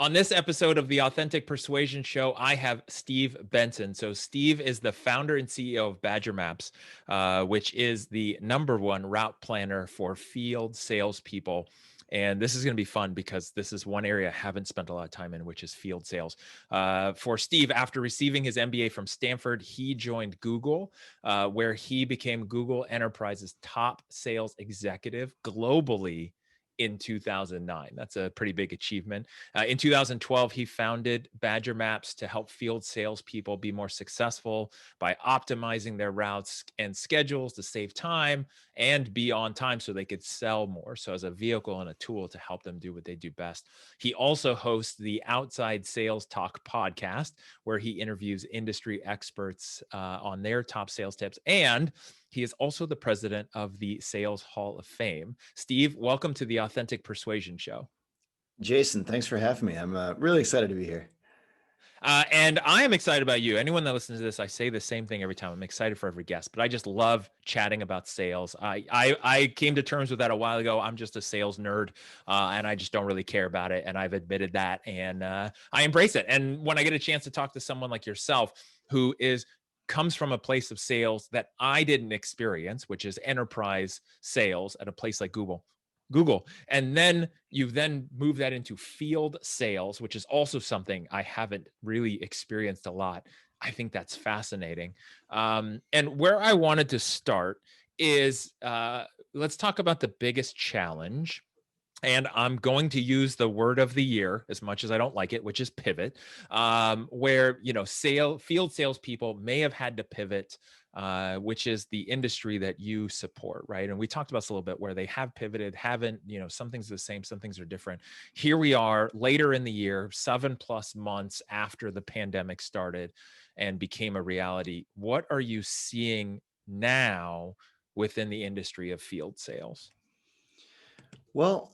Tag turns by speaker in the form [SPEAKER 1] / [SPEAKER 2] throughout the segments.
[SPEAKER 1] On this episode of the Authentic Persuasion Show, I have Steve Benson. So Steve is the founder and CEO of Badger Maps, which is the #1 route planner for field salespeople. And this is going to be fun because this is one area I haven't spent a lot of time in, which is field sales. For Steve, after receiving his MBA from Stanford, he joined Google, where he became Google Enterprise's top sales executive globally in 2009. That's a pretty big achievement. In 2012, he founded Badger Maps to help field salespeople be more successful by optimizing their routes and schedules to save time and be on time so they could sell more. So, as a vehicle and a tool to help them do what they do best. He also hosts the Outside Sales Talk podcast, where he interviews industry experts on their top sales tips. And he is also the president of the Sales Hall of Fame. Steve, welcome to the Authentic Persuasion Show.
[SPEAKER 2] Jason, thanks for having me. I'm really excited to be here.
[SPEAKER 1] And I am excited about you. Anyone that listens to this, I say the same thing every time. I'm excited for every guest, but I just love chatting about sales. I came to terms with that a while ago. I'm just a sales nerd, and I just don't really care about it. And I've admitted that, and I embrace it. And when I get a chance to talk to someone like yourself, who comes from a place of sales that I didn't experience, which is enterprise sales at a place like Google. And then you move that into field sales, which is also something I haven't really experienced a lot. I think that's fascinating. And where I wanted to start is let's talk about the biggest challenge. And I'm going to use the word of the year, as much as I don't like it, which is pivot, where, field salespeople may have had to pivot, which is the industry that you support, right? And we talked about this a little bit, where they have pivoted, haven't, some things are the same, some things are different. Here we are later in the year, 7+ months after the pandemic started and became a reality. What are you seeing now within the industry of field sales?
[SPEAKER 2] Well,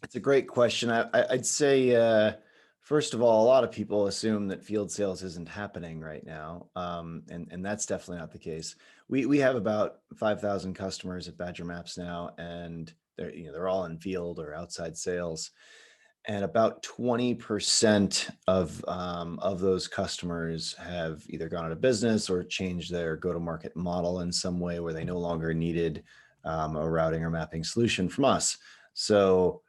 [SPEAKER 2] it's a great question. I'd say, first of all, a lot of people assume that field sales isn't happening right now, and that's definitely not the case. We have about 5,000 customers at Badger Maps now, and they're all in field or outside sales. And about 20% of those customers have either gone out of business or changed their go-to-market model in some way where they no longer needed a routing or mapping solution from us. So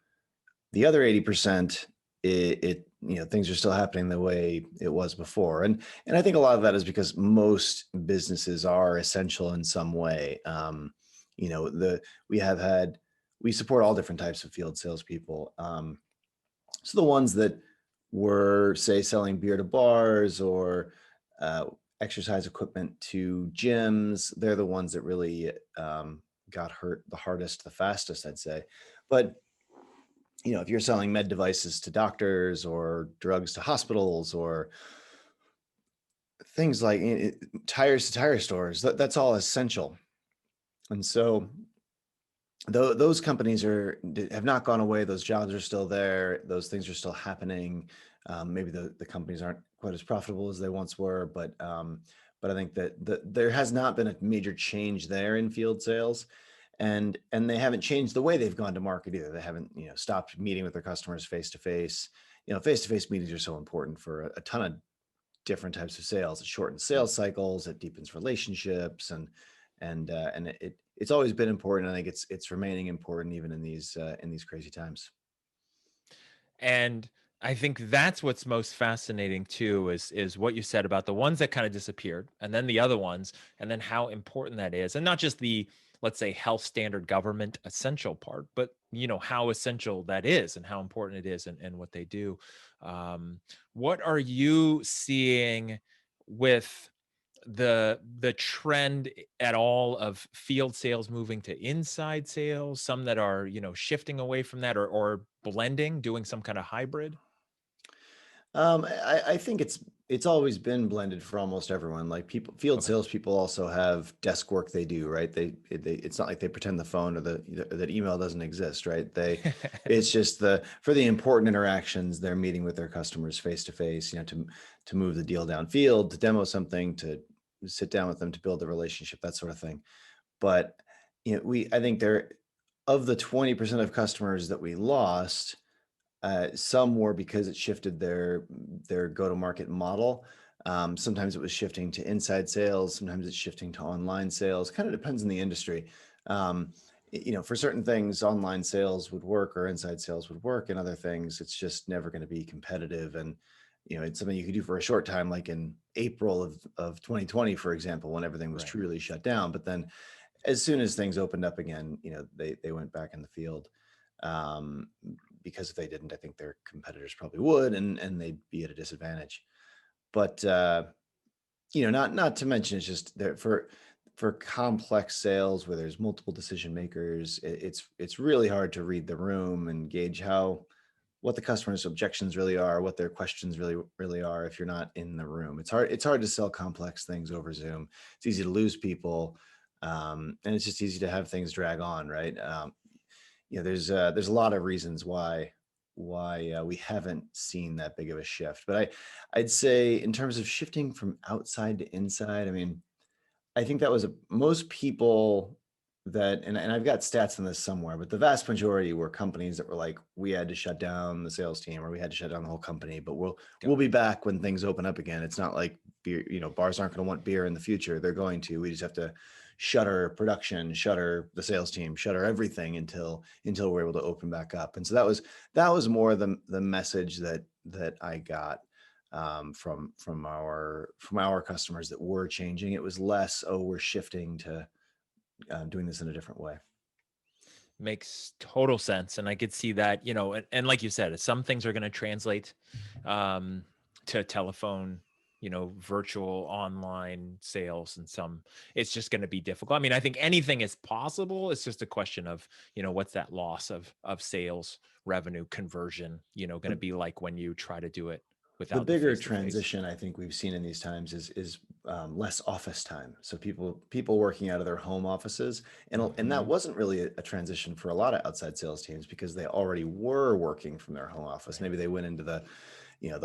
[SPEAKER 2] the other 80%, things are still happening the way it was before, and I think a lot of that is because most businesses are essential in some way. We support all different types of field salespeople. So the ones that were, say, selling beer to bars or exercise equipment to gyms, they're the ones that really got hurt the hardest, the fastest, I'd say. But if you're selling med devices to doctors or drugs to hospitals or things like tires to tire stores, that's all essential. And so those companies have not gone away. Those jobs are still there. Those things are still happening. Maybe the companies aren't quite as profitable as they once were, but I think that there has not been a major change there in field sales, and they haven't changed the way they've gone to market either. They haven't stopped meeting with their customers face to face. Face to face meetings are so important for a ton of different types of sales. It shortens sales cycles. It deepens relationships, and it's always been important. I think it's remaining important even in these crazy times.
[SPEAKER 1] And I think that's what's most fascinating too, is what you said about the ones that kind of disappeared, and then the other ones, and then how important that is. And not just the, let's say, health standard government essential part, but how essential that is and how important it is and what they do. What are you seeing with the trend at all of field sales moving to inside sales, some that are shifting away from that, or blending, doing some kind of hybrid?
[SPEAKER 2] I think it's always been blended for almost everyone. Like field salespeople also have desk work they do, right? It's not like they pretend the phone or that email doesn't exist, right? It's just for the important interactions, they're meeting with their customers face to face, to move the deal downfield, to demo something, to sit down with them, to build a relationship, that sort of thing. But I think of the 20% of customers that we lost, Some were because it shifted their go-to-market model. Sometimes it was shifting to inside sales. Sometimes it's shifting to online sales. Kind of depends on the industry. Um, for certain things, online sales would work or inside sales would work, and other things, it's just never going to be competitive. And it's something you could do for a short time, like in April of 2020, for example, when everything was
[SPEAKER 1] Right.
[SPEAKER 2] truly shut down. But then, as soon as things opened up again, they went back in the field. Um, because if they didn't, I think their competitors probably would, and they'd be at a disadvantage. But not to mention, it's just there for complex sales where there's multiple decision makers. It's really hard to read the room and gauge what the customer's objections really are, what their questions really are if you're not in the room. It's hard to sell complex things over Zoom. It's easy to lose people, and it's just easy to have things drag on, right? There's a lot of reasons why we haven't seen that big of a shift. But I'd say in terms of shifting from outside to inside, I mean, I think that was most people and I've got stats on this somewhere, but the vast majority were companies that were like, we had to shut down the sales team or we had to shut down the whole company, but we'll
[SPEAKER 1] Got
[SPEAKER 2] be
[SPEAKER 1] it.
[SPEAKER 2] back when things open up again. It's not like beer, bars aren't going to want beer in the future. They're going to. We just have to shutter production, shutter the sales team, shutter everything until we're able to open back up. And so that was more the message that I got from our customers that were changing. It was less, oh, we're shifting to doing this in a different way.
[SPEAKER 1] Makes total sense. And I could see that, and like you said, some things are going to translate um, to telephone, virtual online sales, and some it's just going to be difficult. I mean, I think anything is possible. It's just a question of, what's that loss of sales revenue conversion, going to
[SPEAKER 2] The
[SPEAKER 1] be like when you try to do it
[SPEAKER 2] the
[SPEAKER 1] without the
[SPEAKER 2] bigger
[SPEAKER 1] face to face.
[SPEAKER 2] transition I think we've seen in these times is less office time. So people working out of their home offices, and that
[SPEAKER 1] Hmm.
[SPEAKER 2] wasn't really a transition for a lot of outside sales teams because they already were working from their home office.
[SPEAKER 1] Right.
[SPEAKER 2] Maybe they went into the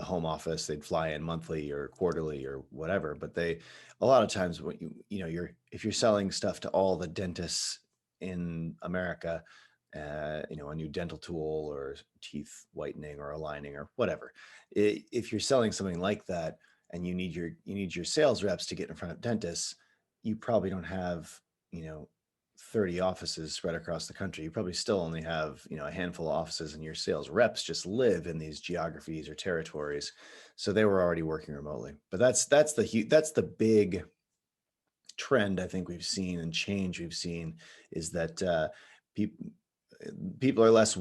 [SPEAKER 2] home office, they'd fly in monthly or quarterly or whatever. But a lot of times when if you're selling stuff to all the dentists in America, a new dental tool or teeth whitening or aligning or whatever, if you're selling something like that and you need your sales reps to get in front of dentists, you probably don't have, you know, 30 offices spread across the country. You probably still only have, a handful of offices, and your sales reps just live in these geographies or territories. So they were already working remotely. But that's the big trend I think we've seen, and change we've seen, is that people people are less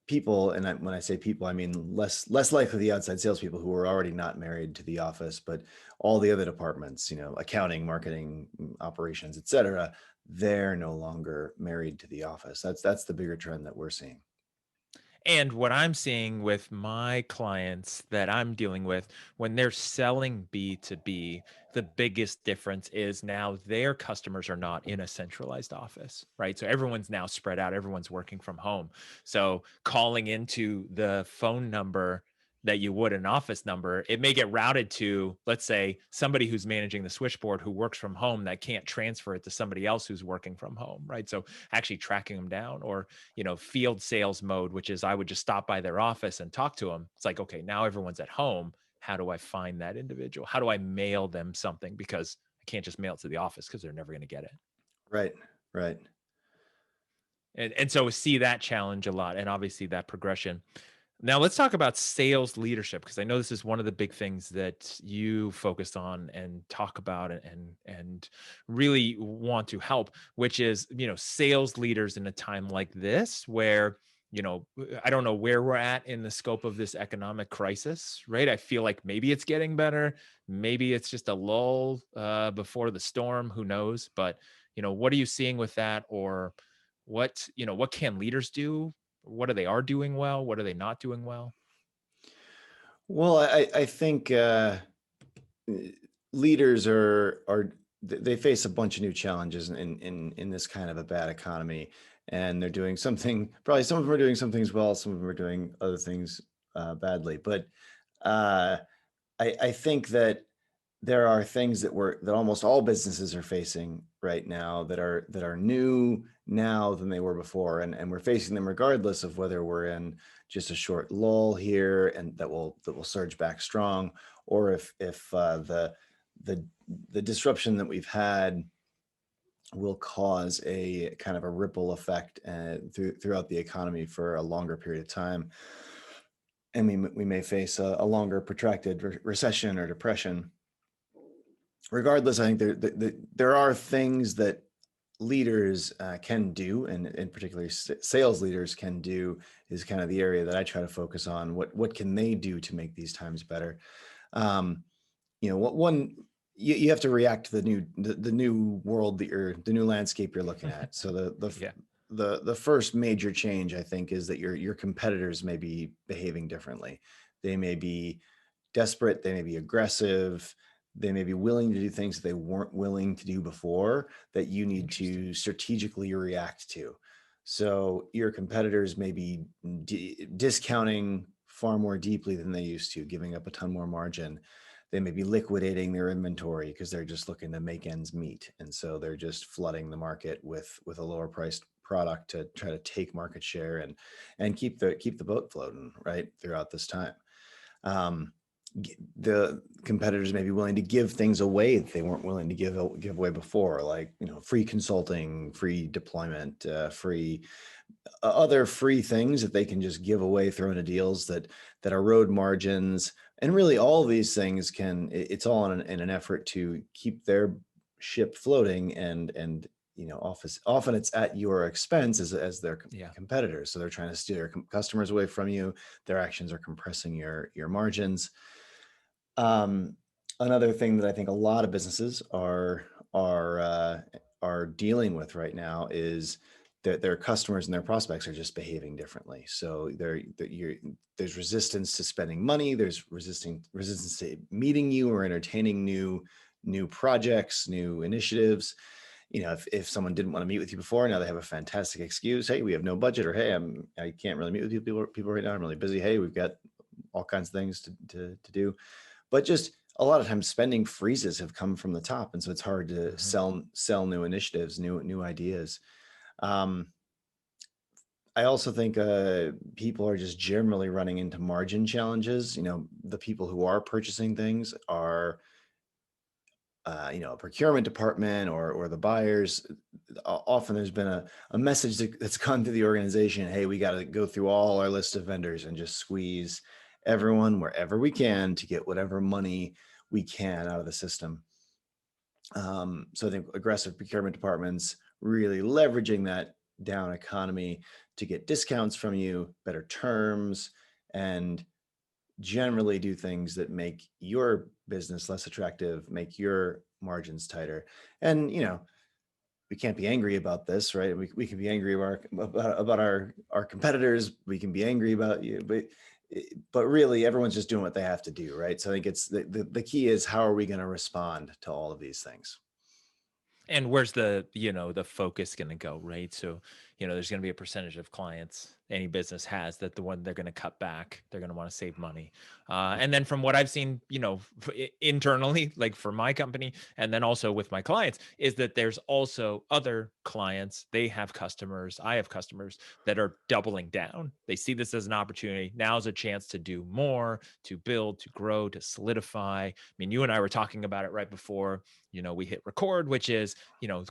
[SPEAKER 2] people, and when I say people, I mean less likely the outside salespeople who are already not married to the office, but all the other departments, accounting, marketing, operations, etc. They're no longer married to the office. That's the bigger trend that we're seeing.
[SPEAKER 1] And what I'm seeing with my clients that I'm dealing with when they're selling B2B, the biggest difference is now their customers are not in a centralized office, right? So everyone's now spread out, everyone's working from home. So calling into the phone number that you would an office number, it may get routed to, let's say, somebody who's managing the switchboard who works from home that can't transfer it to somebody else who's working from home, right? So actually tracking them down, or field sales mode, which is I would just stop by their office and talk to them. It's like, okay, now everyone's at home. How do I find that individual? How do I mail them something? Because I can't just mail it to the office because they're never going to get it.
[SPEAKER 2] Right, right.
[SPEAKER 1] And so we see that challenge a lot, and obviously that progression. Now let's talk about sales leadership, because I know this is one of the big things that you focused on and talk about and really want to help, which is, sales leaders in a time like this where, I don't know where we're at in the scope of this economic crisis, right? I feel like maybe it's getting better, maybe it's just a lull before the storm, who knows? But, what are you seeing with that? Or what can leaders do? What are they are doing well? What are they not doing well?
[SPEAKER 2] Well, I think leaders they face a bunch of new challenges in this kind of a bad economy, and they're doing something. Probably some of them are doing some things well, some of them are doing other things badly. But uh, I think that there are things that almost all businesses are facing right now that are new now than they were before, and we're facing them regardless of whether we're in just a short lull here and that will surge back strong, or if the the disruption that we've had will cause a kind of a ripple effect throughout the economy for a longer period of time, and we may face a longer protracted recession or depression. Regardless, I think there are things that leaders can do, and in particular sales leaders can do, is kind of the area that I try to focus on. What can they do to make these times better? Um, what one you have to react to the new world the new landscape you're looking at. So
[SPEAKER 1] Yeah.
[SPEAKER 2] the first major change, I think, is that your competitors may be behaving differently. They may be desperate, they may be aggressive, they may be willing to do things that they weren't willing to do before, that you need
[SPEAKER 1] Interesting.
[SPEAKER 2] to strategically react to. So your competitors may be discounting far more deeply than they used to, giving up a ton more margin. They may be liquidating their inventory because they're just looking to make ends meet, and so they're just flooding the market with a lower priced product to try to take market share and keep the boat floating right throughout this time. um, the competitors may be willing to give things away that they weren't willing to give away before, like free consulting, free deployment, free other free things that they can just give away, throw into deals that erode margins. And really, all of these things it's all in an effort to keep their ship floating, and often it's at your expense as their
[SPEAKER 1] Yeah.
[SPEAKER 2] competitors. So they're trying to steal your customers away from you. Their actions are compressing your margins. um, Another thing that I think a lot of businesses are dealing with right now is that their customers and their prospects are just behaving differently. So there's resistance to spending money. There's resistance to meeting you or entertaining new projects, new initiatives. If someone didn't want to meet with you before, now they have a fantastic excuse. Hey, we have no budget, or hey, I can't really meet with you people right now. I'm really busy. Hey, we've got all kinds of things to do. But just a lot of times spending freezes have come from the top, and so it's hard to
[SPEAKER 1] Mhm.
[SPEAKER 2] sell new initiatives, new ideas. um, I also think people are just generally running into margin challenges. The people who are purchasing things are a procurement department or the buyers. Often there's been a message that's gone through the organization: hey, we got to go through all our list of vendors and just squeeze everyone wherever we can to get whatever money we can out of the system. So I think aggressive procurement departments really leveraging that down economy to get discounts from you, better terms, and generally do things that make your business less attractive, make your margins tighter. And we can't be angry about this, right? We can be angry about our competitors. We can be angry about you, but really everyone's just doing what they have to do, right? So I think it's the key is, how are we going to respond to all of these things?
[SPEAKER 1] And where's the focus going to go, right? So there's going to be a percentage of clients any business has that the one they're going to cut back, they're going to want to save money. And then from what I've seen, internally, like for my company, and then also with my clients, is that there's also other clients, they have customers, I have customers that are doubling down. They see this as an opportunity. Now's a chance to do more, to build, to grow, to solidify. I mean, you and I were talking about it right before we hit record, which is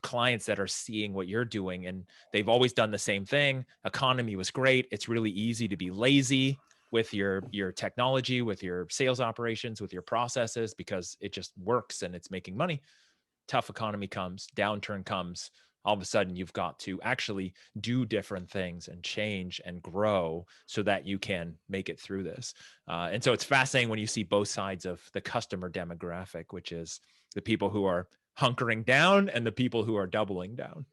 [SPEAKER 1] clients that are seeing what you're doing, and they've always done the same thing. Economy was great. It's really easy to be lazy with your technology, with your sales operations, with your processes, because it just works and it's making money. Tough economy comes, downturn comes, all of a sudden you've got to actually do different things and change and grow so that you can make it through this. And so it's fascinating when you see both sides of the customer demographic, which is the people who are hunkering down and the people who are doubling down.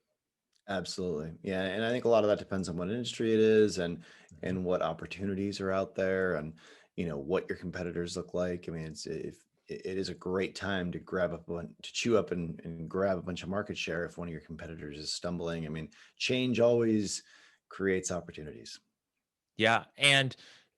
[SPEAKER 2] Absolutely. Yeah. And I think a lot of that depends on what industry it is,
[SPEAKER 1] Mhm.
[SPEAKER 2] and what opportunities are out there, and what your competitors look like. I mean, it is a great time to to chew up and grab a bunch of market share if one of your competitors is stumbling. I mean, change always creates opportunities.
[SPEAKER 1] Yeah. And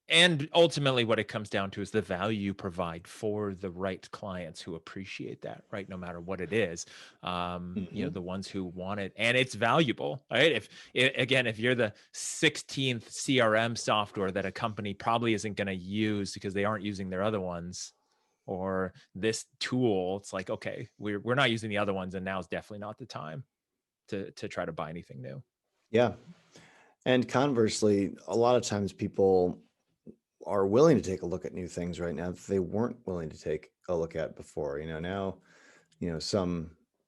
[SPEAKER 1] And ultimately what it comes down to is the value you provide for the right clients who appreciate that, right? No matter what it is,
[SPEAKER 2] Hmm.
[SPEAKER 1] the ones who want it and it's valuable, right? Again, if you're the 16th CRM software that a company probably isn't going to use because they aren't using their other ones, or this tool, it's like, okay, we're not using the other ones, and now is definitely not the time to try to buy anything new.
[SPEAKER 2] Yeah. And conversely, a lot of times people are willing to take a look at new things right now that they weren't willing to take a look at before. Now,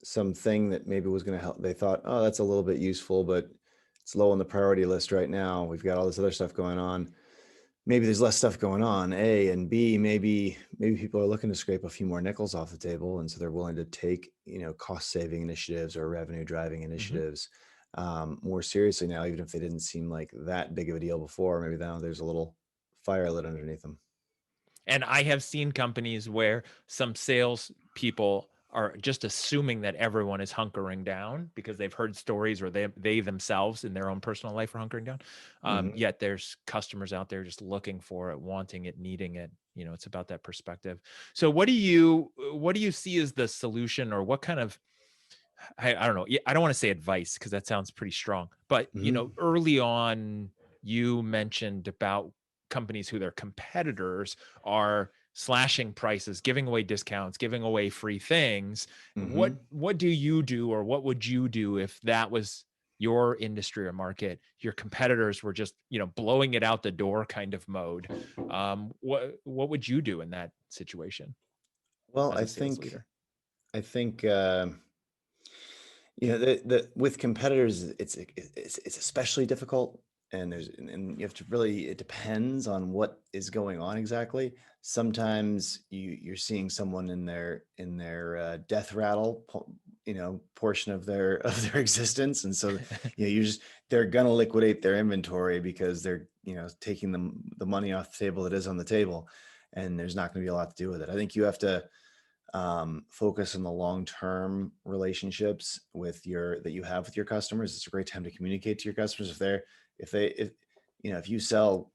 [SPEAKER 2] something that maybe was going to help, they thought, oh, that's a little bit useful, but it's low on the priority list right now. We've got all this other stuff going on. Maybe there's less stuff going on, A, and B, maybe people are looking to scrape a few more nickels off the table, and so they're willing to take, cost saving initiatives or revenue driving
[SPEAKER 1] Mhm.
[SPEAKER 2] initiatives more seriously now, even if they didn't seem like that big of a deal before. Maybe now there's a little fire lit underneath them.
[SPEAKER 1] And I have seen companies where some sales people are just assuming that everyone is hunkering down because they've heard stories, or they themselves in their own personal life are hunkering down.
[SPEAKER 2] Hmm.
[SPEAKER 1] Yet there's customers out there just looking for it, wanting it, needing it. It's about that perspective. So what do you see as the solution, or what kind of, I don't know. I don't want to say advice because that sounds pretty strong. But
[SPEAKER 2] Hmm.
[SPEAKER 1] early on, you mentioned about companies who their competitors are slashing prices, giving away discounts, giving away free things. What
[SPEAKER 2] Hmm.
[SPEAKER 1] what do you do, or what would you do if that was your industry or market? Your competitors were just blowing it out the door kind of mode. What would you do in that situation
[SPEAKER 2] Well,
[SPEAKER 1] as
[SPEAKER 2] I
[SPEAKER 1] a sales
[SPEAKER 2] think
[SPEAKER 1] leader?
[SPEAKER 2] I think the with competitors, it's especially difficult, and you have to really, it depends on what is going on exactly. Sometimes you're seeing someone in their death rattle, portion of their of their existence, and so they're gonna liquidate their inventory because they're taking the money off the table that is on the table, and there's not going to be a lot to do with it. I think you have to focus on the long-term relationships that you have with your customers. It's a great time to communicate to your customers. If you sell,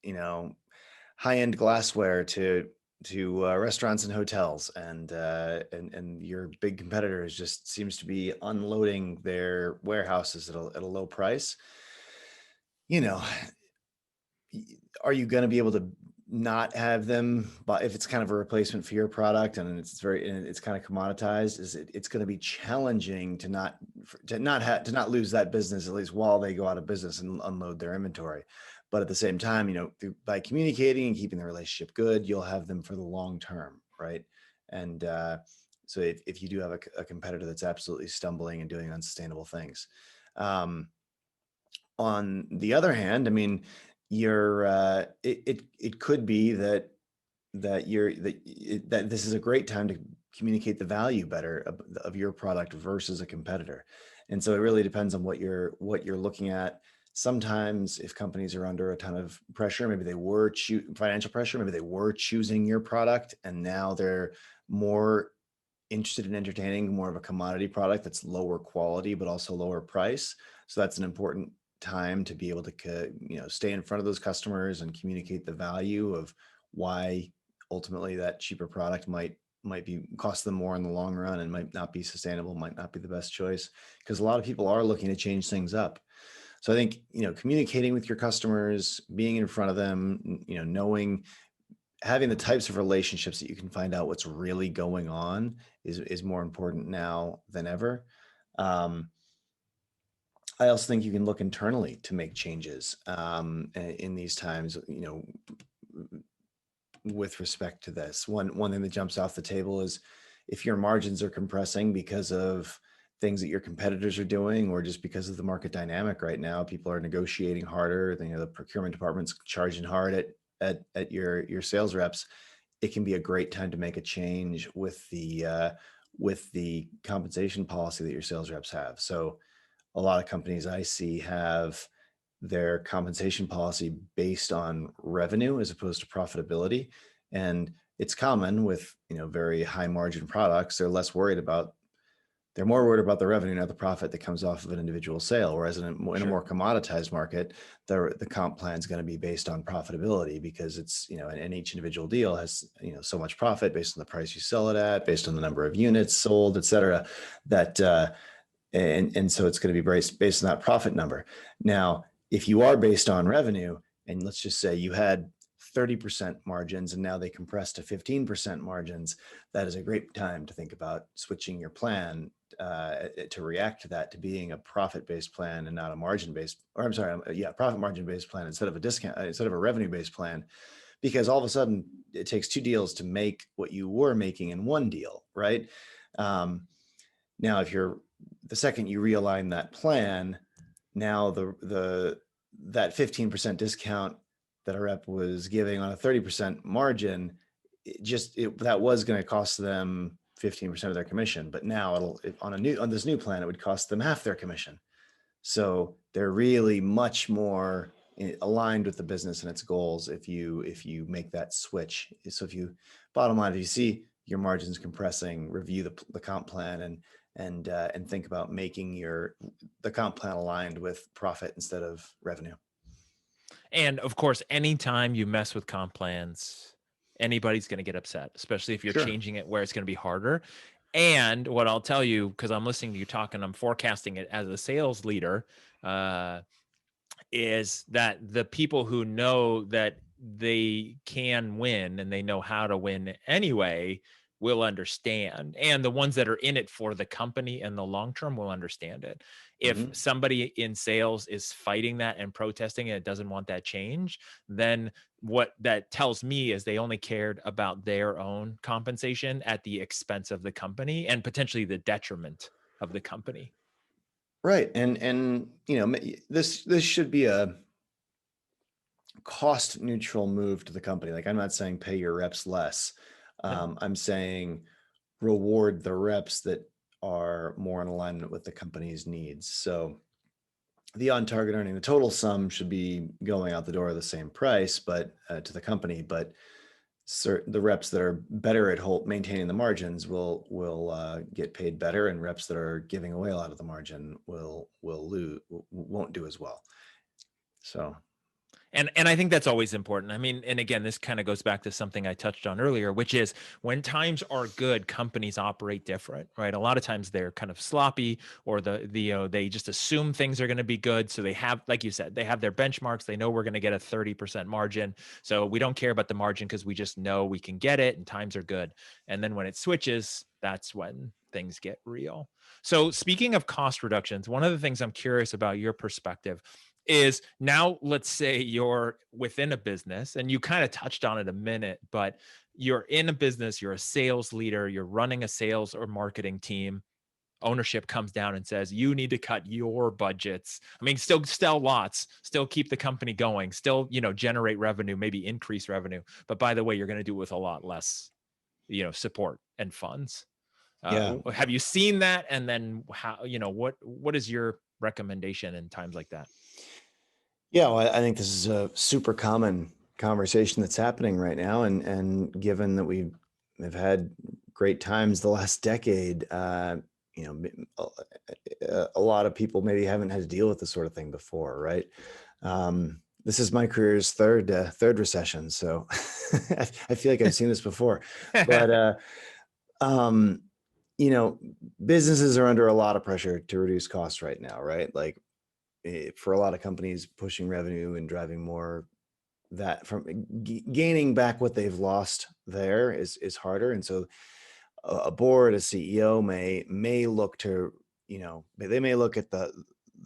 [SPEAKER 2] you know, high-end glassware to restaurants and hotels, and your big competitor just seems to be unloading their warehouses at a low price, you know, are you going to be able to not have them? But if it's kind of a replacement for your product and it's kind of commoditized, it's going to be challenging to not lose that business, at least while they go out of business and unload their inventory. But at the same time, by communicating and keeping the relationship good, you'll have them for the long term, right? And so if you do have a competitor that's absolutely stumbling and doing unsustainable things, um, on the other hand, I mean, it could be that this is a great time to communicate the value better of your product versus a competitor. And so it really depends on what you're looking at. Sometimes if companies are under a ton of pressure, maybe financial pressure, maybe they were choosing your product, and now they're more interested in entertaining more of a commodity product that's lower quality but also lower price. So that's an important time to be able to stay in front of those customers and communicate the value of why ultimately that cheaper product might be cost them more in the long run and might not be sustainable, might not be the best choice, because a lot of people are looking to change things up. So I think communicating with your customers, being in front of them, knowing, having the types of relationships that you can find out what's really going on is more important now than ever. Um, I also think you can look internally to make changes in these times. With respect to this, one thing that jumps off the table is if your margins are compressing because of things that your competitors are doing, or just because of the market dynamic right now, people are negotiating harder. The procurement department's charging hard at your sales reps. It can be a great time to make a change with the compensation policy that your sales reps have. So a lot of companies I see have their compensation policy based on revenue as opposed to profitability. And it's common with very high margin products. They're less worried about they're more worried about the revenue, not the profit that comes off of an individual sale. Whereas in a
[SPEAKER 1] Sure.
[SPEAKER 2] more commoditized market, the comp plan is going to be based on profitability, because it's, and each individual deal has, so much profit based on the price you sell it at, based on the number of units sold, et cetera, that, and so it's going to be based on that profit number. Now, if you are based on revenue, and let's just say you had 30% margins and now they compress to 15% margins, that is a great time to think about switching your plan to react to that, to being a profit-based plan and not a margin-based, or I'm sorry, profit margin-based plan instead of a discount, instead of a revenue-based plan, because all of a sudden it takes 2 deals to make what you were making in 1 deal, right? Now, if the second you realign that plan, now that 15% discount that a rep was giving on a 30% margin, that was going to cost them 15% of their commission, but now on this new plan, it would cost them half their commission. So they're really much more aligned with the business and its goals if you make that switch. So bottom line, if you see your margins compressing, review the comp plan and think about making the comp plan aligned with profit instead of revenue.
[SPEAKER 1] And of course, anytime you mess with comp plans, anybody's going to get upset, especially if you're
[SPEAKER 2] Sure.
[SPEAKER 1] changing it where it's going to be harder. And what I'll tell you, because I'm listening to you talk and I'm forecasting it as a sales leader, is that the people who know that they can win and they know how to win anyway will understand. And the ones that are in it for the company and the long term will understand it. If somebody in sales is fighting that and protesting and doesn't want that change, then what that tells me is they only cared about their own compensation at the expense of the company and potentially the detriment of the company.
[SPEAKER 2] Right. And this should be a cost neutral move to the company. Like, I'm not saying pay your reps less. I'm saying reward the reps that are more in alignment with the company's needs. So the on-target earning, the total sum should be going out the door at the same price, but to the company. But the reps that are better at maintaining the margins will get paid better, and reps that are giving away a lot of the margin won't do as well. So.
[SPEAKER 1] And I think that's always important. I mean, and again, this kind of goes back to something I touched on earlier, which is when times are good, companies operate different, right? A lot of times they're kind of sloppy, or they just assume things are going to be good. So they have, like you said, they have their benchmarks. They know we're going to get a 30% margin. So we don't care about the margin because we just know we can get it and times are good. And then when it switches, that's when things get real. So speaking of cost reductions, one of the things I'm curious about your perspective is, now let's say you're within a business, and you kind of touched on it a minute, but you're in a business, you're a sales leader, you're running a sales or marketing team. Ownership comes down and says, you need to cut your budgets. I mean, still sell lots, still keep the company going, still, generate revenue, maybe increase revenue. But by the way, you're going to do it with a lot less, support and funds.
[SPEAKER 2] Yeah.
[SPEAKER 1] Have you seen that? And then how, what is your recommendation in times like that?
[SPEAKER 2] Yeah, well, I think this is a super common conversation that's happening right now, and given that we've had great times the last decade, a lot of people maybe haven't had to deal with this sort of thing before, right? This is my career's third recession, so I feel like I've seen this before. But businesses are under a lot of pressure to reduce costs right now, right? Like, for a lot of companies, pushing revenue and driving more, that from gaining back what they've lost there is harder. And so a board, a CEO may look to, they may look at the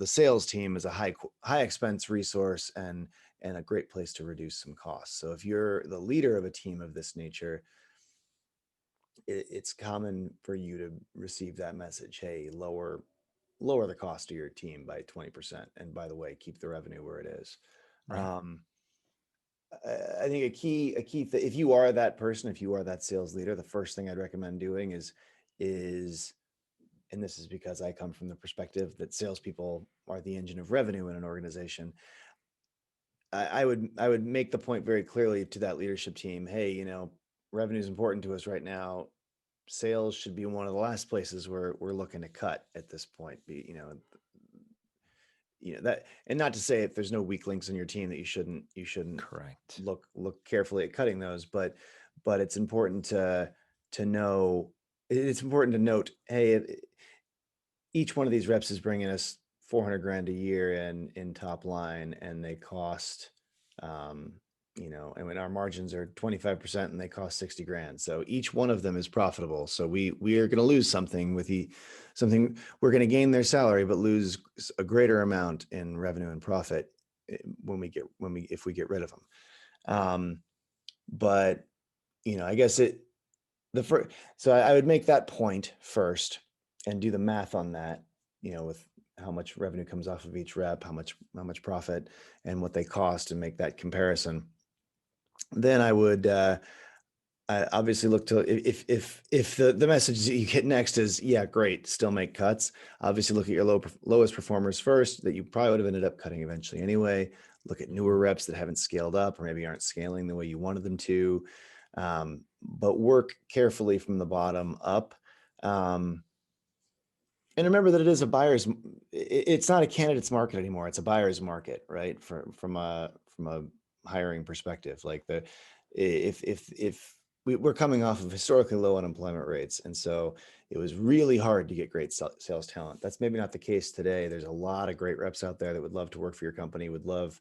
[SPEAKER 2] sales team as a high expense resource and a great place to reduce some costs. So if you're the leader of a team of this nature, it's common for you to receive that message: hey, lower the cost of your team by 20%, and by the way, keep the revenue where it is.
[SPEAKER 1] Right.
[SPEAKER 2] I think if you are that person, if you are that sales leader, the first thing I'd recommend doing is, and this is because I come from the perspective that salespeople are the engine of revenue in an organization. I would make the point very clearly to that leadership team: hey, revenue is important to us right now. sales should be one of the last places where we're looking to cut at this point. That, and not to say if there's no weak links in your team that you shouldn't
[SPEAKER 1] Correct.
[SPEAKER 2] look carefully at cutting those, but it's important to know, it's important to note, hey, each one of these reps is bringing us 400 grand a year in top line, and they cost, um, and when our margins are 25% and they cost 60 grand. So each one of them is profitable. So we are going to lose something something we're going to gain their salary, but lose a greater amount in revenue and profit if we get rid of them. But I guess the first, so I would make that point first and do the math on that, with how much revenue comes off of each rep, how much profit, and what they cost, and make that comparison. Then I would I obviously look to, if the message that you get next is, yeah, great, still make cuts. Obviously look at your lowest performers first that you probably would have ended up cutting eventually anyway. Look at newer reps that haven't scaled up or maybe aren't scaling the way you wanted them to. But work carefully from the bottom up. And remember that it is it's not a candidate's market anymore. It's a buyer's market, right? From a hiring perspective, like if we're coming off of historically low unemployment rates, and so it was really hard to get great sales talent. That's maybe not the case today. There's a lot of great reps out there that would love to work for your company, would love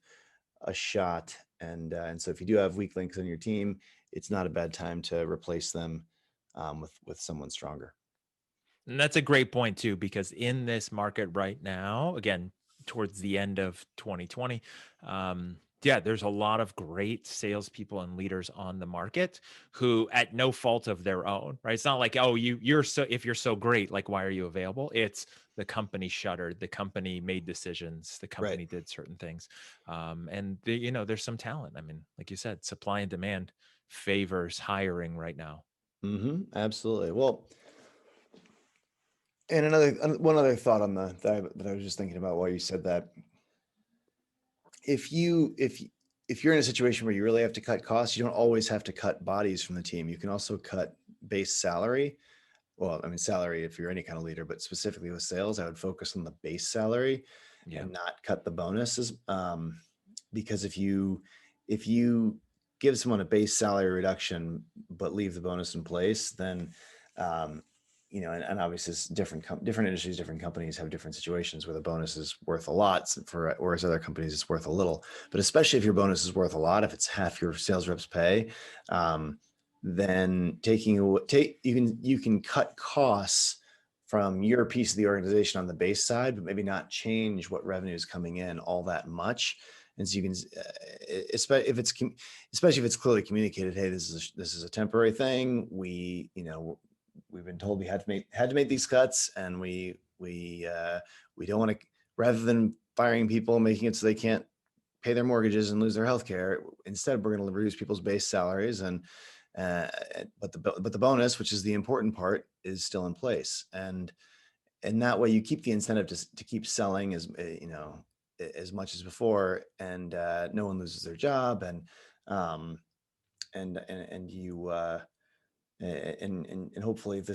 [SPEAKER 2] a shot, and so if you do have weak links on your team, it's not a bad time to replace them with someone stronger.
[SPEAKER 1] And that's a great point too, because in this market right now, again, towards the end of 2020, yeah, there's a lot of great salespeople and leaders on the market who, at no fault of their own, right? It's not like, oh, you're so, if you're so great, like, why are you available? It's the company shuttered, the company made decisions, the
[SPEAKER 2] Right.
[SPEAKER 1] company did certain things, and there's some talent. I mean, like you said, supply and demand favors hiring right now.
[SPEAKER 2] Absolutely. Well, and one other thought on that I was just thinking about while you said that, if you're in a situation where you really have to cut costs, you don't always have to cut bodies from the team. You can also cut base salary. Well, I mean, salary if you're any kind of leader, but specifically with sales, I would focus on the base salary
[SPEAKER 1] Yeah.
[SPEAKER 2] and not cut the bonuses. Because if you give someone a base salary reduction but leave the bonus in place, then um, and obviously it's different industries, different companies have different situations where the bonus is worth a lot, whereas other companies it's worth a little. But especially if your bonus is worth a lot, if it's half your sales reps pay, then you can cut costs from your piece of the organization on the base side, but maybe not change what revenue is coming in all that much. And so you can, especially if it's clearly communicated, hey, this is a temporary thing. We've been told we had to make these cuts, and we don't want to, rather than firing people, making it so they can't pay their mortgages and lose their health care. Instead, we're going to reduce people's base salaries, and uh, but the bonus, which is the important part, is still in place. And that way you keep the incentive to keep selling as much as before, and no one loses their job, um, and you and hopefully if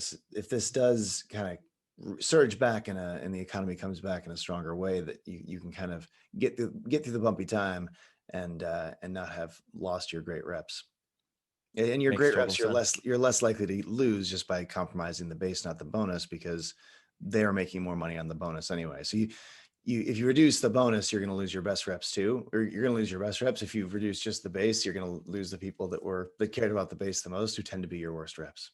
[SPEAKER 2] this does kind of surge back and the economy comes back in a stronger way, that you can kind of get through the bumpy time, and not have lost your great reps. And your
[SPEAKER 1] Makes
[SPEAKER 2] great
[SPEAKER 1] total
[SPEAKER 2] reps,
[SPEAKER 1] sense.
[SPEAKER 2] you're less likely to lose just by compromising the base, not the bonus, because they're making more money on the bonus anyway. So if you reduce the bonus, you're going to lose your best reps too, or you're going to lose your best reps. If you reduce just the base, you're going to lose the people that cared about the base the most, who tend to be your worst reps.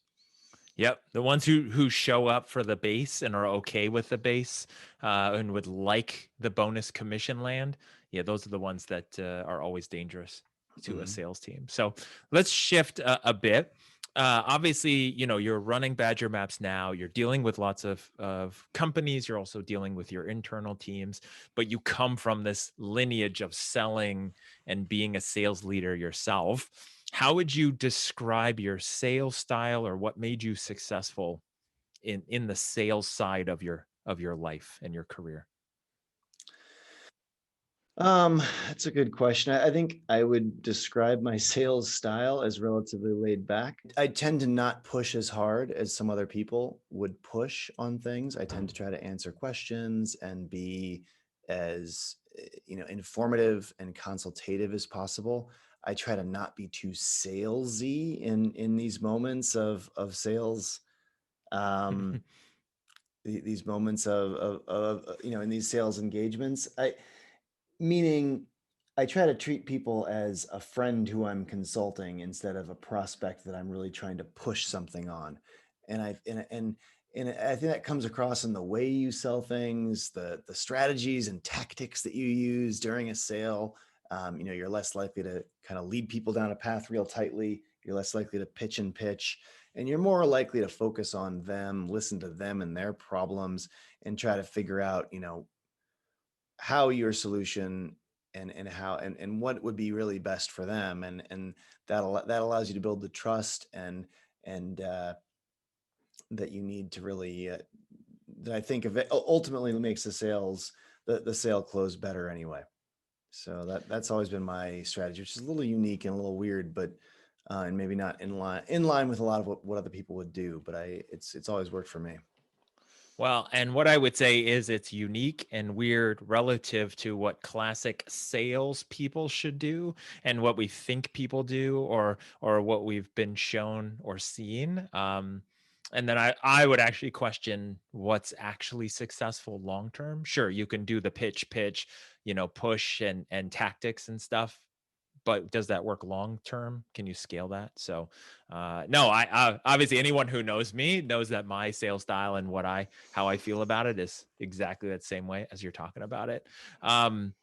[SPEAKER 1] Yep, the ones who show up for the base and are okay with the base, and would like the bonus commission land. Yeah, those are the ones that are always dangerous to a
[SPEAKER 2] Mhm.
[SPEAKER 1] sales team. So let's shift a bit. Obviously, you're running Badger Maps now. You're dealing with lots of companies. You're also dealing with your internal teams, but you come from this lineage of selling and being a sales leader yourself. How would you describe your sales style, or what made you successful in the sales side of your life and your career?
[SPEAKER 2] That's a good question. I think I would describe my sales style as relatively laid back. I tend to not push as hard as some other people would push on things. I tend to try to answer questions and be as informative and consultative as possible. I try to not be too salesy in these moments of sales. Um, these moments of in these sales engagements. I Meaning, I try to treat people as a friend who I'm consulting instead of a prospect that I'm really trying to push something on. And I think that comes across in the way you sell things, the strategies and tactics that you use during a sale. You're less likely to kind of lead people down a path real tightly. You're less likely to pitch and pitch, and you're more likely to focus on them, listen to them and their problems, and try to figure out, how your solution and how and what would be really best for them, and that allows you to build the trust and that you need to really that I think of it ultimately makes the sale close better anyway. So that's always been my strategy, which is a little unique and a little weird, but and maybe not in line with a lot of what other people would do, but it's always worked for me.
[SPEAKER 1] Well, and what I would say is it's unique and weird relative to what classic sales people should do and what we think people do, or what we've been shown or seen. And then I would actually question what's actually successful long term. Sure, you can do the pitch, push and tactics and stuff, but does that work long term? Can you scale that? So, no, I obviously anyone who knows me knows that my sales style and how I feel about it is exactly that same way as you're talking about it. Um,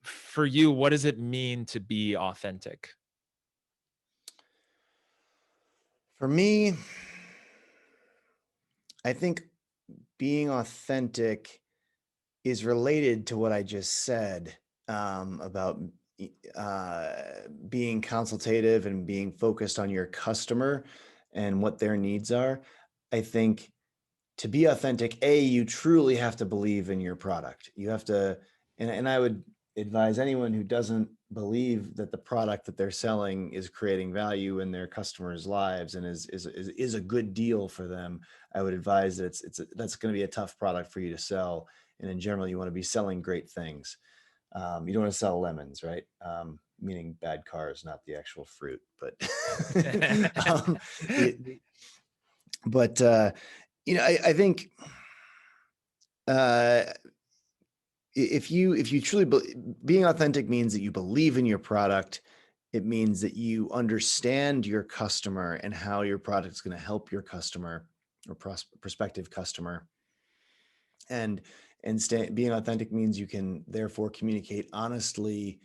[SPEAKER 1] for you, what does it mean to be authentic?
[SPEAKER 2] For me, I think being authentic is related to what I just said, about being consultative and being focused on your customer and what their needs are. I think to be authentic, you truly have to believe in your product. You have to, and I would advise anyone who doesn't believe that the product that they're selling is creating value in their customers' lives and is a good deal for them. I would advise that that's going to be a tough product for you to sell. And in general, you want to be selling great things. You don't want to sell lemons, right? Meaning bad cars, not the actual fruit, but um, the, but I think uh, if you truly being authentic means that you believe in your product. It means that you understand your customer and how your product is going to help your customer or prospective customer. And being authentic means you can therefore communicate honestly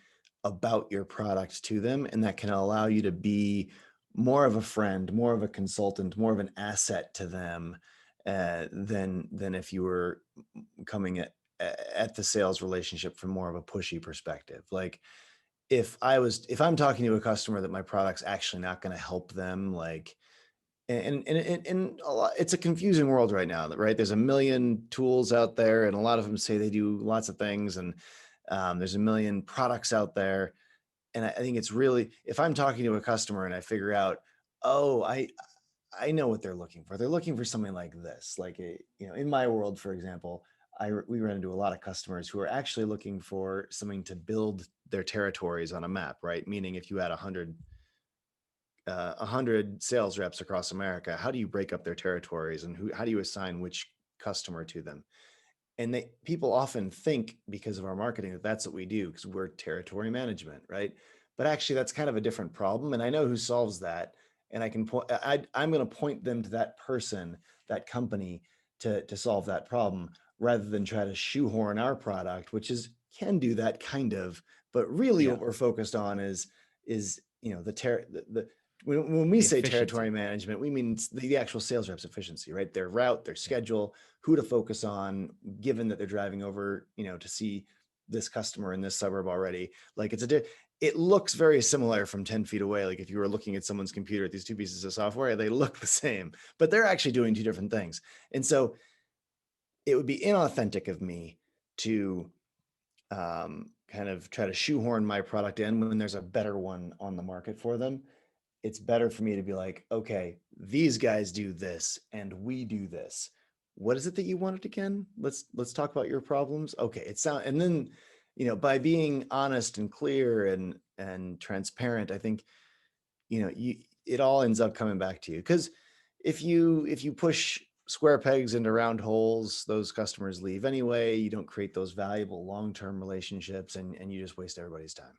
[SPEAKER 2] about your product to them, and that can allow you to be more of a friend, more of a consultant, more of an asset to them, than if you were coming at the sales relationship from more of a pushy perspective. Like if I'm talking to a customer that my product's actually not going to help them, like and a lot, it's a confusing world right now, right? There's a million tools out there, and a lot of them say they do lots of things, and there's a million products out there. And I think it's really, if I'm talking to a customer and I figure out, oh, I know what they're looking for. They're looking for something like this. Like in my world, for example, we run into a lot of customers who are actually looking for something to build their territories on a map, right? Meaning, if you had 100 sales reps across America, how do you break up their territories, and how do you assign which customer to them? And people often think, because of our marketing, that that's what we do because we're territory management, right? But actually, that's kind of a different problem. And I know who solves that. And I can point. I'm going to point them to that person, that company, to solve that problem, rather than try to shoehorn our product, which can do that kind of. But really,
[SPEAKER 1] Yeah,
[SPEAKER 2] what we're focused on is the when we
[SPEAKER 1] the
[SPEAKER 2] say territory
[SPEAKER 1] efficiency.
[SPEAKER 2] management, we mean the actual sales reps efficiency, right? Their route, their
[SPEAKER 1] Yeah.
[SPEAKER 2] schedule, who to focus on, given that they're driving over, to see this customer in this suburb already. Like it looks very similar from 10 feet away. Like if you were looking at someone's computer at these two pieces of software, they look the same, but they're actually doing two different things. And so it would be inauthentic of me to kind kind of try to shoehorn my product in when there's a better one on the market for them. It's better for me to be like, okay, these guys do this and we do this. What is it that you wanted again? Let's talk about your problems. Okay, and then, by being honest and clear and transparent, I think, it all ends up coming back to you. Because if you push square pegs into round holes, those customers leave anyway. You don't create those valuable long-term relationships, and you just waste everybody's time.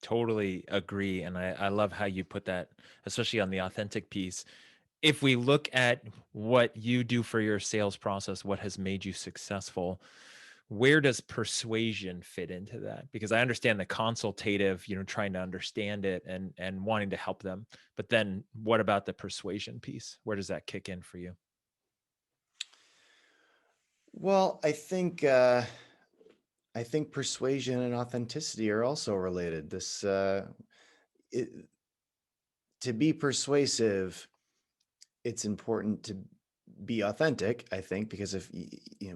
[SPEAKER 1] Totally agree. And I love how you put that, especially on the authentic piece. If we look at what you do for your sales process, what has made you successful, where does persuasion fit into that? Because I understand the consultative, trying to understand it and wanting to help them. But then what about the persuasion piece? Where does that kick in for you?
[SPEAKER 2] Well, I think persuasion and authenticity are also related. It, to be persuasive, it's important to be authentic, I think, because if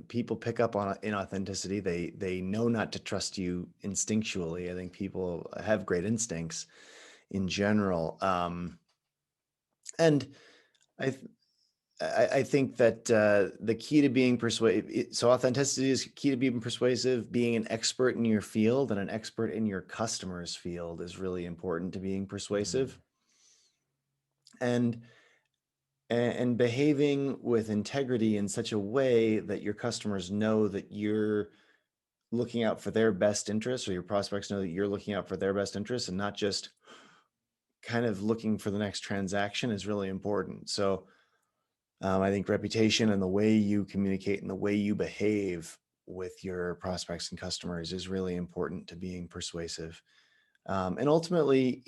[SPEAKER 2] people pick up on inauthenticity, they know not to trust you instinctually. I think people have great instincts in general, and I I think that the key to being persuasive, so authenticity is key to being persuasive. Being an expert in your field and an expert in your customer's field is really important to being
[SPEAKER 1] Mm.
[SPEAKER 2] persuasive. And and behaving with integrity in such a way that your customers know that you're looking out for their best interests, or your prospects know that you're looking out for their best interests and not just kind of looking for the next transaction, is really important. So I think reputation and the way you communicate and the way you behave with your prospects and customers is really important to being persuasive. And ultimately,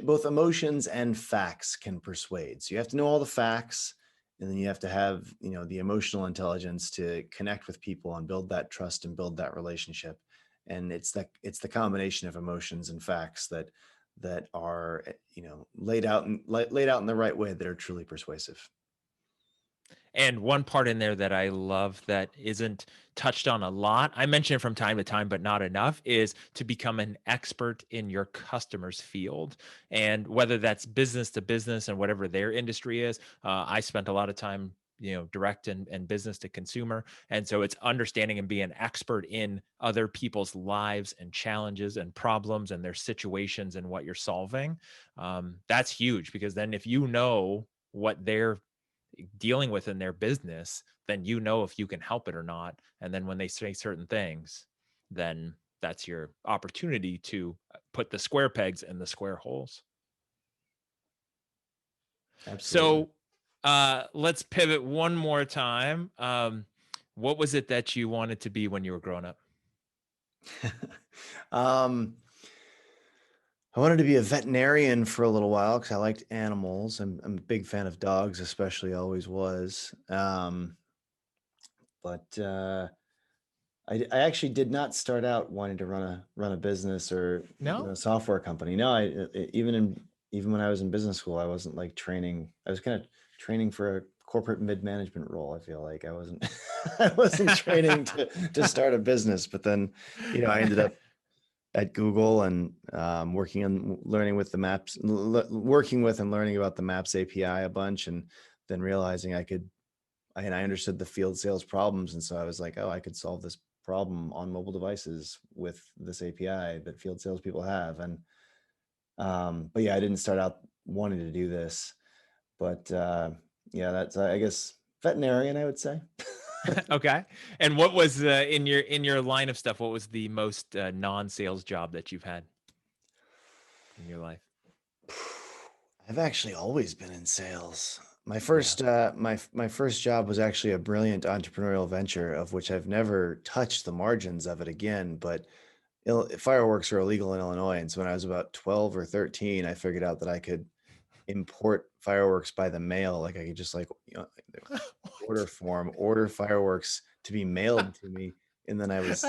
[SPEAKER 2] both emotions and facts can persuade. So you have to know all the facts, and then you have to have, the emotional intelligence to connect with people and build that trust and build that relationship. And it's the combination of emotions and facts that are, laid out in the right way that are truly persuasive.
[SPEAKER 1] And one part in there that I love that isn't touched on a lot, I mention it from time to time, but not enough, is to become an expert in your customer's field. And whether that's business to business and whatever their industry is, I spent a lot of time, direct and business to consumer. And so it's understanding and being an expert in other people's lives and challenges and problems and their situations and what you're solving. That's huge, because then if you know what they're dealing with in their business, then if you can help it or not. And then when they say certain things, then that's your opportunity to put the square pegs in the square holes.
[SPEAKER 2] Absolutely.
[SPEAKER 1] So let's pivot one more time. What was it that you wanted to be when you were growing up?
[SPEAKER 2] um, I wanted to be a veterinarian for a little while because I liked animals. I'm a big fan of dogs, especially, always was. But I actually did not start out wanting to run a business or
[SPEAKER 1] No?
[SPEAKER 2] a software company. No, even when I was in business school, I wasn't like training. I was kind of training for a corporate mid management role. I feel like I wasn't I wasn't training to start a business. But then, I ended up at Google and working on learning with the maps, working with and learning about the Maps API a bunch, and then realizing I understood the field sales problems. And so I was like, oh, I could solve this problem on mobile devices with this API that field salespeople have. And but yeah, I didn't start out wanting to do this, but yeah, that's, I guess, veterinarian, I would say.
[SPEAKER 1] Okay. And what was in your line of stuff? What was the most non-sales job that you've had in your life?
[SPEAKER 2] I've actually always been in sales. My
[SPEAKER 1] Yeah.
[SPEAKER 2] first my first job was actually a brilliant entrepreneurial venture of which I've never touched the margins of it again. But fireworks are illegal in Illinois, and so when I was about 12 or 13, I figured out that I could import fireworks by the mail. Like I could just order form, order fireworks to be mailed to me, and then I was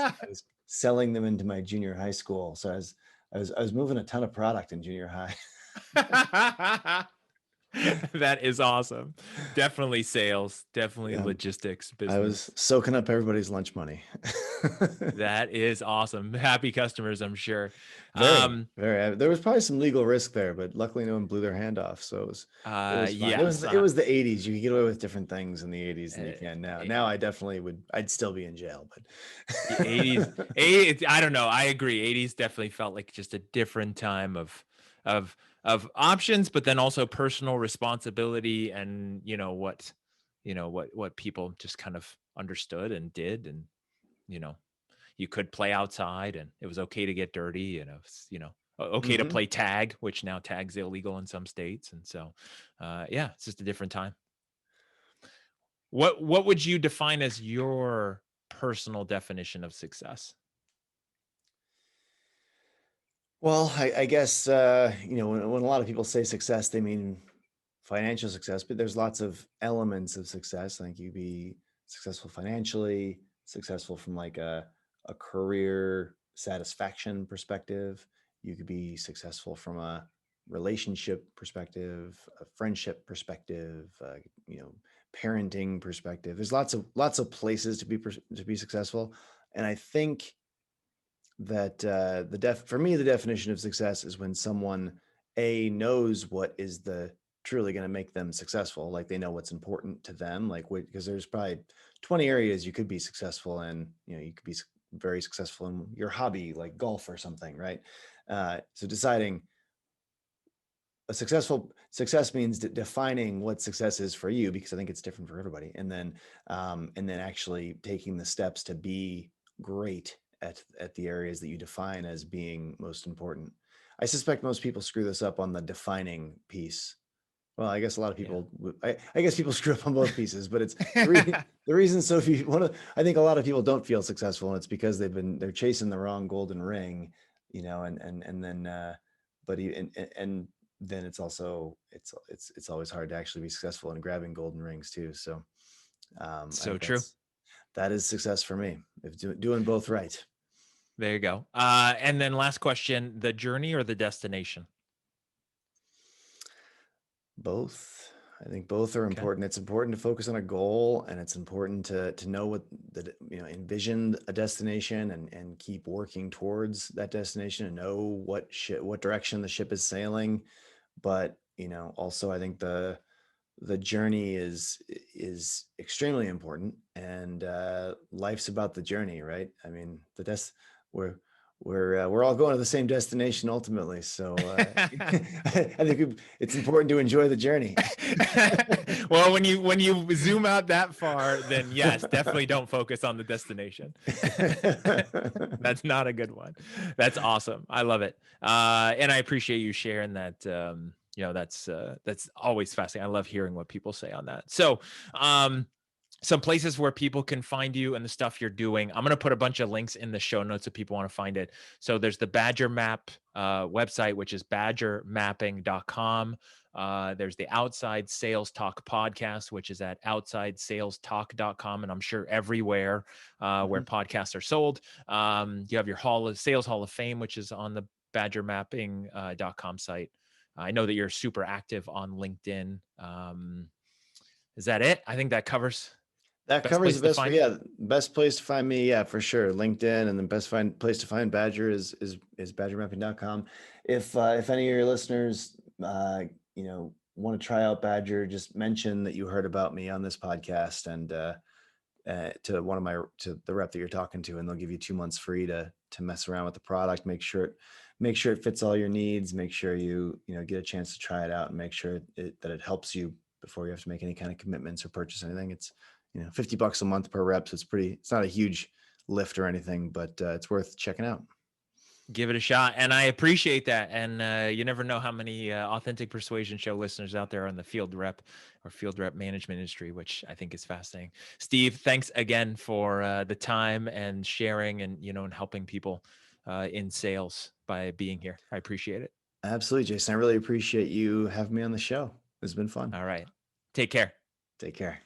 [SPEAKER 2] selling them into my junior high school. So I was moving a ton of product in junior high.
[SPEAKER 1] That is awesome. Definitely sales, definitely
[SPEAKER 2] Yeah,
[SPEAKER 1] logistics,
[SPEAKER 2] I was
[SPEAKER 1] business.
[SPEAKER 2] soaking up everybody's lunch money.
[SPEAKER 1] That is awesome. Happy customers, I'm sure.
[SPEAKER 2] Very,
[SPEAKER 1] Um,
[SPEAKER 2] very. There was probably some legal risk there, but luckily no one blew their hand off, so it was fine. It was
[SPEAKER 1] yes,
[SPEAKER 2] it was the '80s. You could get away with different things in the '80s than you
[SPEAKER 1] eh,
[SPEAKER 2] can now.
[SPEAKER 1] eh,
[SPEAKER 2] Now I definitely would. I'd still be in jail,
[SPEAKER 1] the 80s,
[SPEAKER 2] but
[SPEAKER 1] 80s, I don't know. I agree. 80s definitely felt like just a different time of of options, but then also personal responsibility and what people just kind of understood and did. And you know, you could play outside and it was okay to get dirty and it was, okay to
[SPEAKER 2] hmm
[SPEAKER 1] play tag, which now tag's illegal in some states. And so yeah, it's just a different time. What would you define as your personal definition of success?
[SPEAKER 2] Well, I guess when a lot of people say success, they mean financial success, but there's lots of elements of success. I think you be successful financially, successful from like a career satisfaction perspective. You could be successful from a relationship perspective, a friendship perspective, parenting perspective. There's lots of places to be successful, and I think that for me the definition of success is when someone knows what is the truly going to make them successful, like they know what's important to them, like because there's probably 20 areas you could be successful in. You could be very successful in your hobby like golf or something, right? So deciding a success means defining what success is for you, because I think it's different for everybody, and then actually taking the steps to be great at the areas that you define as being most important. I suspect most people screw this up on the defining piece. Well, I guess a lot of
[SPEAKER 1] Yeah.
[SPEAKER 2] people, I guess people screw up on both pieces, but it's the reason so few, I think a lot of people don't feel successful, and it's because they're chasing the wrong golden ring, and then, and then it's also, it's always hard to actually be successful in grabbing golden rings too. So, I
[SPEAKER 1] So
[SPEAKER 2] think
[SPEAKER 1] true.
[SPEAKER 2] that is success for me, if doing both right.
[SPEAKER 1] There you go. And then last question, the journey or the destination?
[SPEAKER 2] Both. I think both are
[SPEAKER 1] Okay.
[SPEAKER 2] important. It's important to focus on a goal, and it's important to know envision a destination, and keep working towards that destination, and know what direction the ship is sailing. But also I think the journey is extremely important, and life's about the journey, right? I mean, we're we're all going to the same destination ultimately, so I think it's important to enjoy the journey.
[SPEAKER 1] Well, when you zoom out that far, then yes, definitely don't focus on the destination. That's not a good one. That's awesome. I love it. And I appreciate you sharing that. That's always fascinating. I love hearing what people say on that. So, some places where people can find you and the stuff you're doing. I'm going to put a bunch of links in the show notes if people want to find it. So there's the Badger Map website, which is badgermapping.com. There's the Outside Sales Talk podcast, which is at outsidesalestalk.com. And I'm sure everywhere where
[SPEAKER 2] Mhm.
[SPEAKER 1] podcasts are sold. You have your Sales Hall of Fame, which is on the badgermapping.com site. I know that you're super active on LinkedIn. Is that it? I think that covers
[SPEAKER 2] That
[SPEAKER 1] best
[SPEAKER 2] covers the
[SPEAKER 1] place to
[SPEAKER 2] best
[SPEAKER 1] find you.
[SPEAKER 2] best place to find me. Yeah, for sure. LinkedIn, and the place to find Badger is badgermapping.com. If any of your listeners want to try out Badger, just mention that you heard about me on this podcast, and to the rep that you're talking to, and they'll give you 2 months free to mess around with the product, make sure it fits all your needs, make sure you get a chance to try it out, and make sure that it helps you before you have to make any kind of commitments or purchase anything. It's $50 a month per rep, so it's not a huge lift or anything, but it's worth checking out.
[SPEAKER 1] Give it a shot. And I appreciate that. And you never know how many Authentic Persuasion Show listeners out there are in the field rep or field rep management industry, which I think is fascinating. Steve, thanks again for the time and sharing and helping people in sales by being here. I appreciate it.
[SPEAKER 2] Absolutely, Jason. I really appreciate you having me on the show. It's been fun.
[SPEAKER 1] All right. Take care.
[SPEAKER 2] Take care.